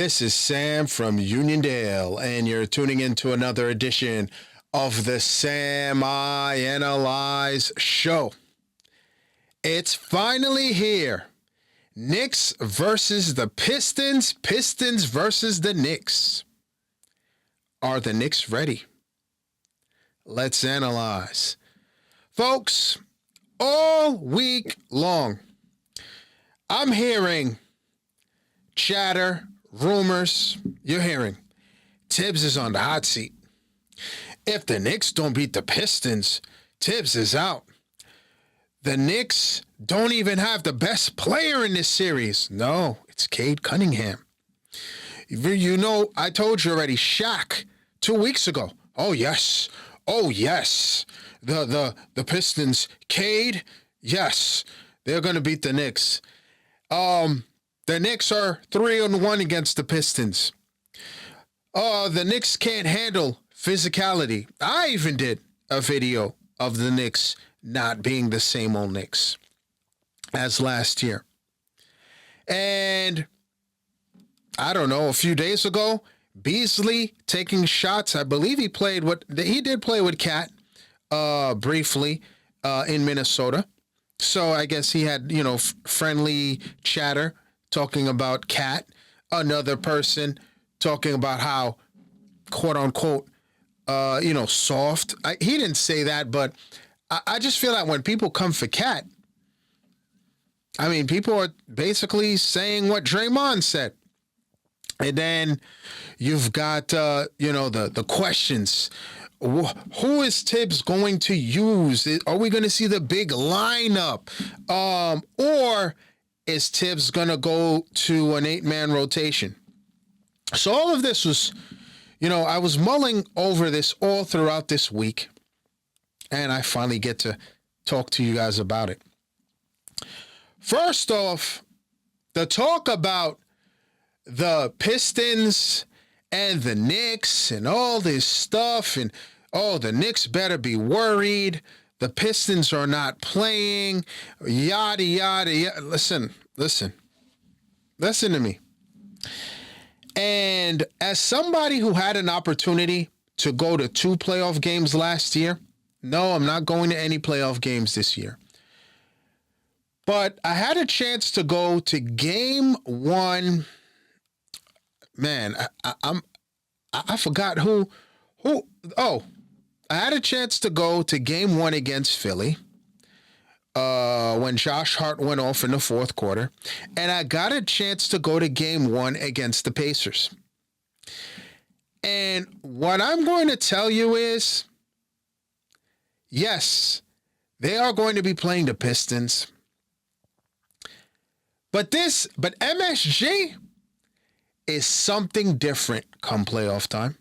This is Sam from Uniondale, and you're tuning into another edition of the Sam I Analyze Show. It's finally here. Knicks versus the Pistons. Pistons versus the Knicks. Are the Knicks ready? Let's analyze. Folks, all week long, I'm hearing chatter, rumors. You're hearing Tibbs is on the hot seat. If the Knicks don't beat the Pistons, Tibbs is out. The Knicks don't even have the best player in this series. No, it's Cade Cunningham. You know, I told you already, Shaq, 2 weeks ago. Oh, yes. The Pistons, Cade, yes, they're going to beat the Knicks. The Knicks are 3-1 against the Pistons. The Knicks can't handle physicality. I even did a video of the Knicks not being the same old Knicks as last year. And I don't know, a few days ago, Beasley taking shots. I believe he did play with Cat briefly in Minnesota. So I guess he had, friendly chatter talking about Cat. Another person talking about how, quote unquote, soft. He didn't say that, but I just feel like when people come for Cat, people are basically saying what Draymond said. And then you've got, the questions. Who is Tibbs going to use? Are we going to see the big lineup? Or is Tibbs going to go to an 8-man rotation? So all of this was, I was mulling over this all throughout this week. And I finally get to talk to you guys about it. First off, the talk about the Pistons and the Knicks and all this stuff, and the Knicks better be worried. The Pistons are not playing, yada, yada, yada. Listen to me. And as somebody who had an opportunity to go to 2 playoff games last year, no, I'm not going to any playoff games this year. But I had a chance to go to game 1. Man, I forgot who. Oh, I had a chance to go to game 1 against Philly when Josh Hart went off in the fourth quarter. And I got a chance to go to game 1 against the Pacers. And what I'm going to tell you is, yes, they are going to be playing the Pistons. But MSG is something different come playoff time.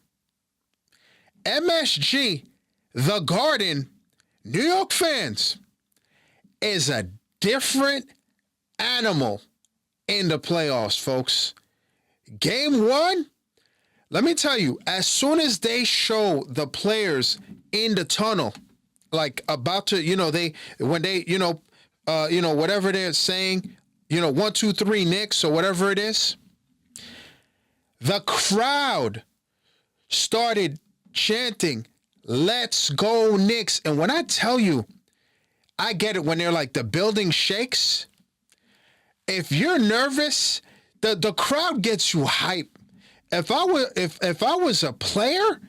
MSG, the Garden, New York fans, is a different animal in the playoffs, folks. Game 1, let me tell you, as soon as they show the players in the tunnel, like about to, whatever they're saying, 1, 2, 3 Knicks or whatever it is, the crowd started chanting, "Let's go Knicks." And when I tell you, I get it when they're like the building shakes. If you're nervous, the crowd gets you hype. If I was a player,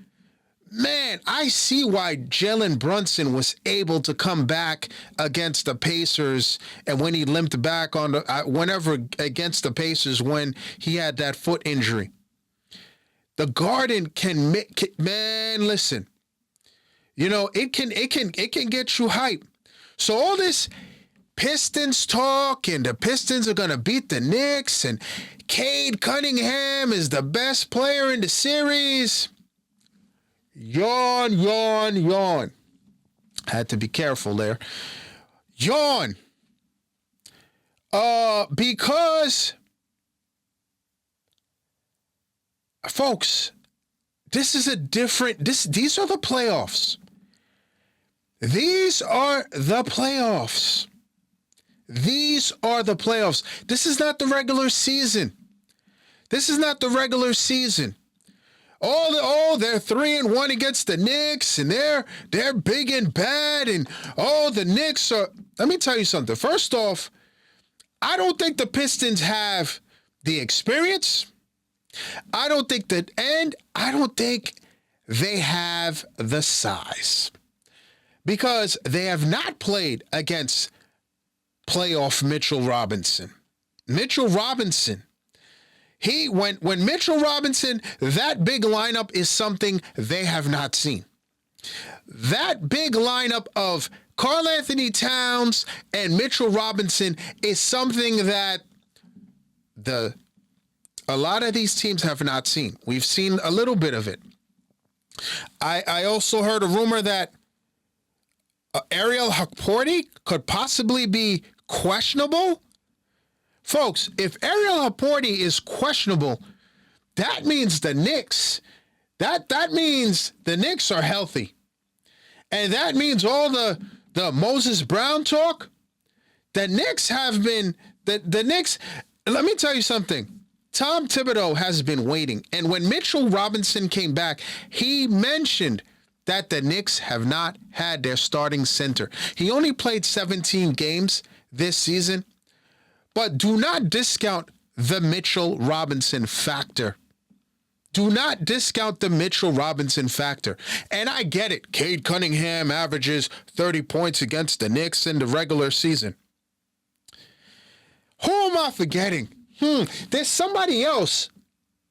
man, I see why Jalen Brunson was able to come back against the Pacers, and when he limped back on whenever against the Pacers when he had that foot injury. The Garden can make, man, listen. It can get you hype. So all this Pistons talk, and the Pistons are gonna beat the Knicks, and Cade Cunningham is the best player in the series. Yawn, yawn, yawn. Had to be careful there. Yawn. Because, folks, these are the playoffs. These are the playoffs. These are the playoffs. This is not the regular season. This is not the regular season. They're 3-1 against the Knicks, and they're big and bad, and the Knicks are. Let me tell you something. First off, I don't think the Pistons have the experience. I don't think they have the size, because they have not played against playoff Mitchell Robinson. Mitchell Robinson. When Mitchell Robinson, that big lineup is something they have not seen. That big lineup of Karl Anthony Towns and Mitchell Robinson is something that a lot of these teams have not seen. We've seen a little bit of it. I also heard a rumor that Ariel Hukporti could possibly be questionable. Folks, if Ariel Hukporti is questionable, that means the Knicks, that means the Knicks are healthy. And that means all the Moses Brown talk, the Knicks have been, the Knicks, let me tell you something. Tom Thibodeau has been waiting. And when Mitchell Robinson came back, he mentioned that the Knicks have not had their starting center. He only played 17 games this season. But do not discount the Mitchell Robinson factor. Do not discount the Mitchell Robinson factor. And I get it. Cade Cunningham averages 30 points against the Knicks in the regular season. Who am I forgetting? There's somebody else.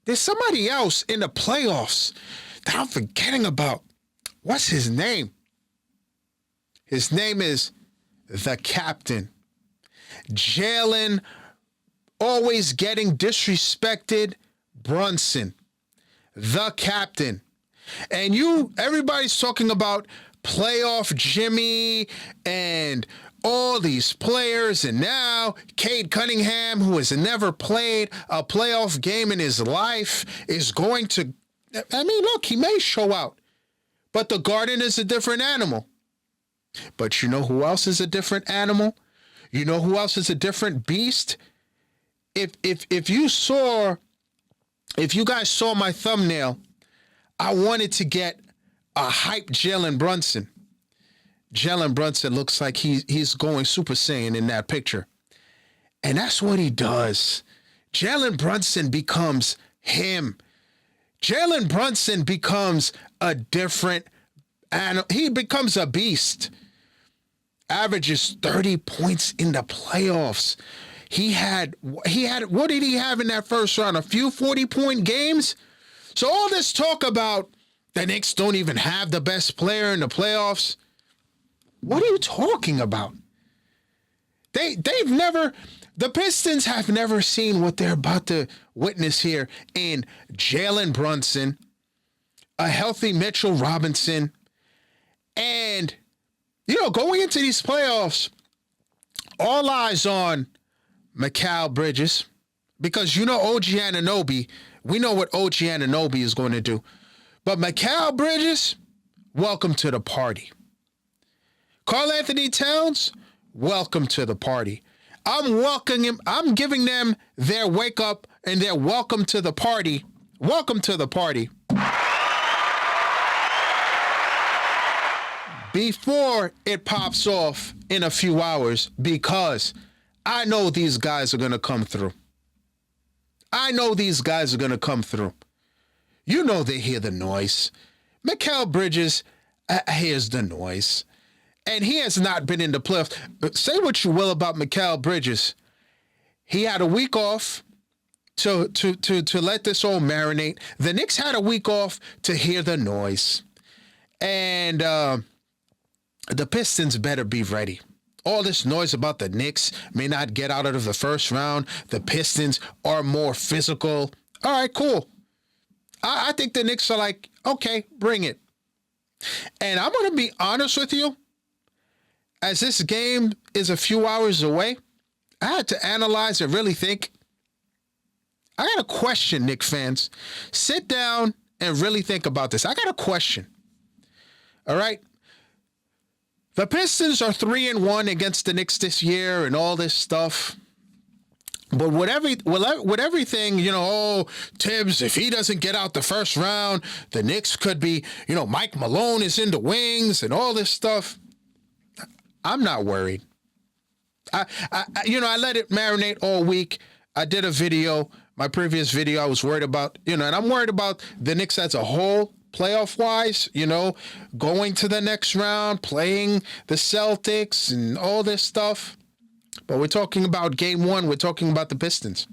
There's somebody else in the playoffs that I'm forgetting about. What's his name? His name is the captain. Jalen, always getting disrespected, Brunson, the captain. And everybody's talking about playoff Jimmy and all these players, and now Cade Cunningham, who has never played a playoff game in his life, is going to, look, he may show out, but the Garden is a different animal. But you know who else is a different animal? You know who else is a different beast? If you guys saw my thumbnail, I wanted to get a hype Jalen Brunson. Jalen Brunson looks like he's going Super Saiyan in that picture. And that's what he does. Jalen Brunson becomes him. Jalen Brunson becomes a different animal. He becomes a beast. Averages 30 points in the playoffs. He had, what did he have in that first round? A few 40-point games? So all this talk about the Knicks don't even have the best player in the playoffs. What are you talking about? The Pistons have never seen what they're about to witness here in Jalen Brunson, a healthy Mitchell Robinson, and going into these playoffs, all eyes on Mikal Bridges, because OG Anunoby, we know what OG Anunoby is going to do. But Mikal Bridges, welcome to the party. Karl Anthony Towns, welcome to the party. I'm welcoming him. I'm giving them their wake up and their welcome to the party. Welcome to the party. Before it pops off in a few hours, because I know these guys are going to come through. I know these guys are going to come through. They hear the noise. Mikal Bridges hears the noise. And he has not been in the playoffs. Say what you will about Mikal Bridges. He had a week off to let this all marinate. The Knicks had a week off to hear the noise. And the Pistons better be ready. All this noise about the Knicks may not get out of the first round. The Pistons are more physical. All right, cool. I think the Knicks are like, okay, bring it. And I'm going to be honest with you. As this game is a few hours away, I had to analyze and really think. I got a question, Knicks fans. Sit down and really think about this. I got a question. All right? The Pistons are 3-1 against the Knicks this year and all this stuff. But with everything, oh, Tibbs, if he doesn't get out the first round, the Knicks could be, Mike Malone is in the wings and all this stuff. I'm not worried. I let it marinate all week. I did a video, my previous video, I was worried about, and I'm worried about the Knicks as a whole, playoff-wise, going to the next round, playing the Celtics and all this stuff. But we're talking about game one. We're talking about the Pistons.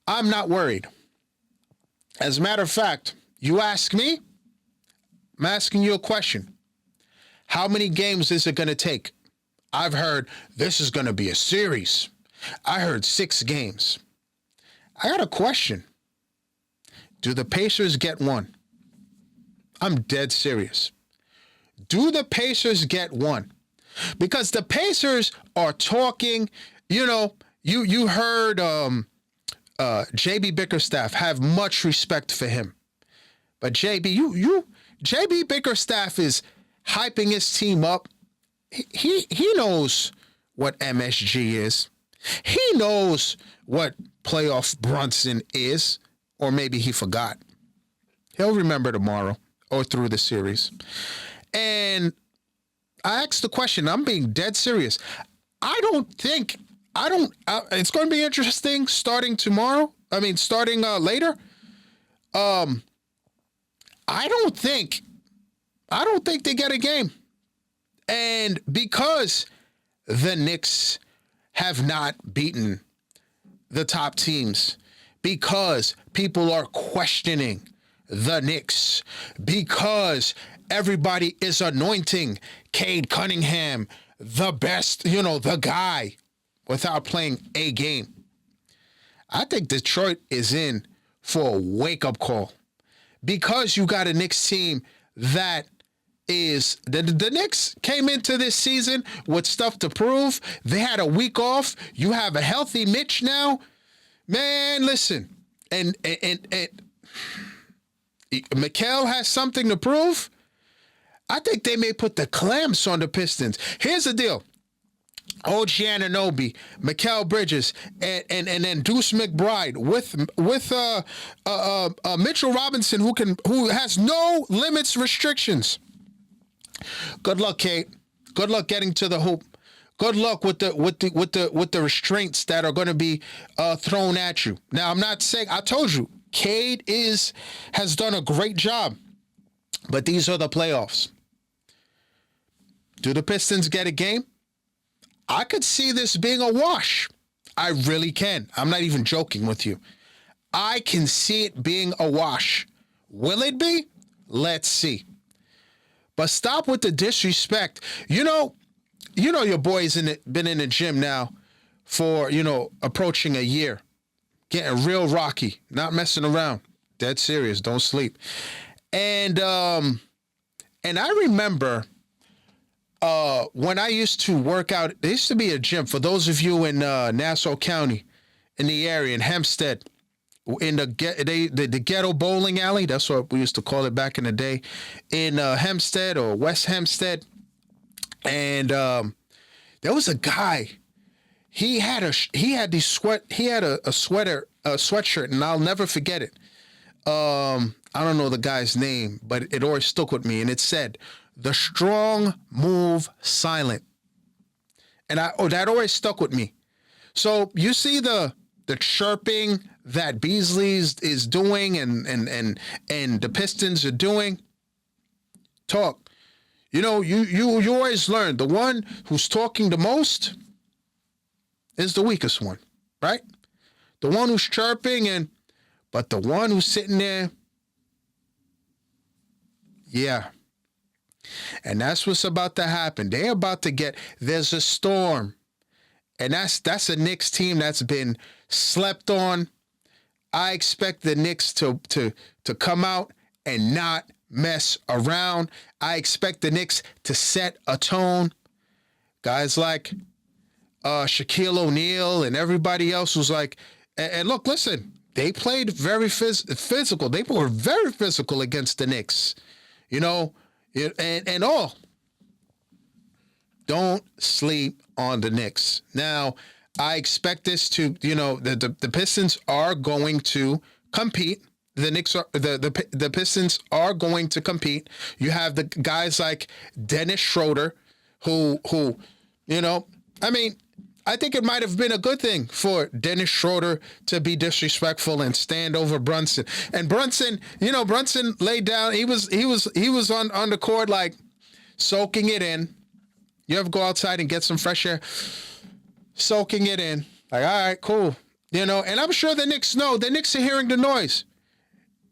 I'm not worried. As a matter of fact, you ask me, I'm asking you a question. How many games is it going to take? I've heard this is going to be a series. I heard 6 games. I got a question. Do the Pacers get one? I'm dead serious. Do the Pacers get one? Because the Pacers are talking, you heard JB Bickerstaff, have much respect for him. But JB Bickerstaff is hyping his team up. He knows what MSG is. He knows what playoff Brunson is, or maybe he forgot. He'll remember tomorrow or through the series. And I asked the question. I'm being dead serious. It's going to be interesting starting tomorrow. Starting later. I don't think they get a game. And because the Knicks have not beaten the top teams, because people are questioning the Knicks, because everybody is anointing Cade Cunningham the best, the guy, without playing a game. I think Detroit is in for a wake-up call because you got a Knicks team that is the Knicks came into this season with stuff to prove. They had a week off. You have a healthy Mitch now. Man, listen. And Mikal has something to prove. I think they may put the clamps on the Pistons. Here's the deal. OG Anunoby, Mikal Bridges, and then Deuce McBride with Mitchell Robinson, who has no limits restrictions. Good luck, Kate. Good luck getting to the hoop. Good luck with the restraints that are going to be thrown at you. Now, I'm not saying, I told you, Cade has done a great job, but these are the playoffs. Do the Pistons get a game? I could see this being a wash. I really can. I'm not even joking with you. I can see it being a wash. Will it be? Let's see. But stop with the disrespect. Your boy's been in the gym now for, approaching a year. Getting real rocky. Not messing around. Dead serious. Don't sleep. And I remember when I used to work out, there used to be a gym, for those of you in Nassau County, in the area, in Hempstead, in the ghetto bowling alley. That's what we used to call it back in the day, in Hempstead or West Hempstead. And there was a guy. He had a sweatshirt, and I'll never forget it. I don't know the guy's name, but it always stuck with me, and it said, "The strong move silent." And that always stuck with me. So you see the chirping that Beasley is doing and the Pistons are doing. Talk. You always learn the one who's talking the most is the weakest one, right? The one who's chirping but the one who's sitting there, yeah. And that's what's about to happen. They're about to there's a storm. And that's a Knicks team that's been slept on. I expect the Knicks to come out and not mess around. I expect the Knicks to set a tone. Guys like Shaquille O'Neal and everybody else was like, and look, listen, they played very physical. They were very physical against the Knicks, and all. Don't sleep on the Knicks. Now, I expect this to, the Pistons are going to compete. The Knicks are the Pistons are going to compete. You have the guys like Dennis Schroeder, who, I mean, I think it might have been a good thing for Dennis Schroeder to be disrespectful and stand over Brunson. And Brunson laid down. He was on the court like soaking it in. You ever go outside and get some fresh air? Soaking it in. Like, all right, cool. And I'm sure the Knicks know. The Knicks are hearing the noise.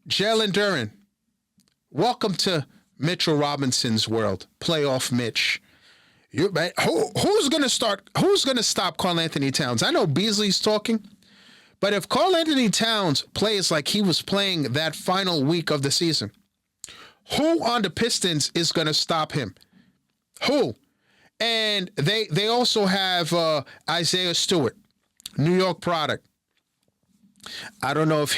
Jalen Duren, welcome to Mitchell Robinson's world. Playoff Mitch. Who's going to stop Karl Anthony Towns? I know Beasley's talking, but if Karl Anthony Towns plays like he was playing that final week of the season, who on the Pistons is going to stop him? Who? And they also have Isaiah Stewart, New York product. I don't know if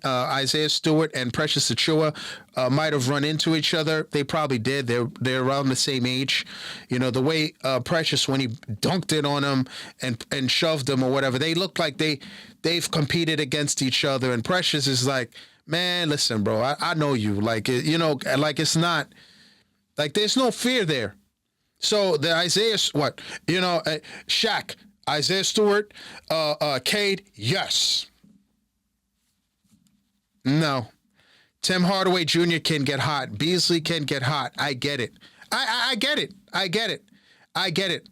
Isaiah Stewart and Precious Achiuwa might have run into each other. They probably did. They're around the same age. The way Precious, when he dunked it on him and shoved him or whatever, they look like they've competed against each other. And Precious is like, man, listen, bro, I know you. Like, like it's not, like there's no fear there. So the Isaiah, Shaq, Isaiah Stewart, Cade, yes. No. Tim Hardaway Jr. can get hot. Beasley can get hot. I get it. I get it. I get it. I get it.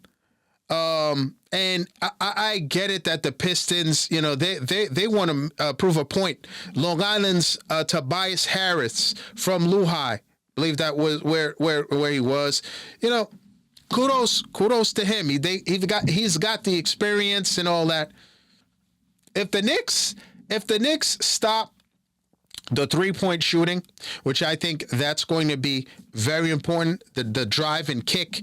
And I get it that the Pistons, they want to prove a point. Long Island's Tobias Harris from Lehigh, I believe that was where he was. Kudos to him. He's got the experience and all that. If the Knicks stop the 3-point shooting, which I think that's going to be very important, the drive and kick,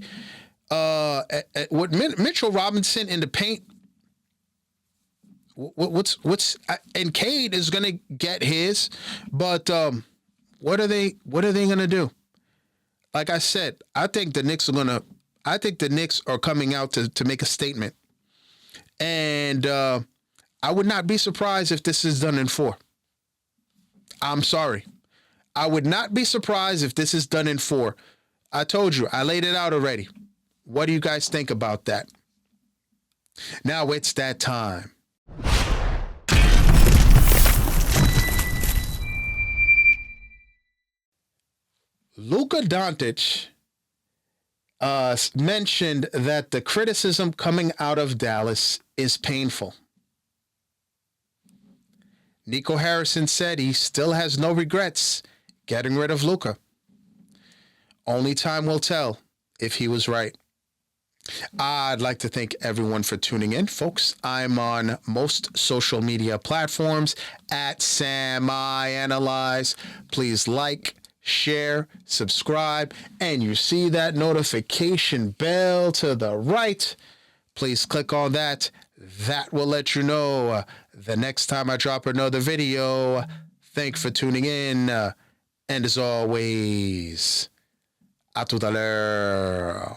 with Mitchell Robinson in the paint, and Cade is going to get his, but what are they going to do? Like I said, I think the Knicks are coming out to make a statement. And I would not be surprised if this is done in 4. I'm sorry. I would not be surprised if this is done in 4. I told you, I laid it out already. What do you guys think about that? Now it's that time. Luka Doncic mentioned that the criticism coming out of Dallas is painful. Nico Harrison said he still has no regrets getting rid of Luka. Only time will tell if he was right. I'd like to thank everyone for tuning in, folks. I'm on most social media platforms at Sam I Analyze. Please like, share, subscribe, and you see that notification bell to the right. Please click on that. That will let you know the next time I drop another video. Thanks for tuning in. And as always, à tout à l'heure.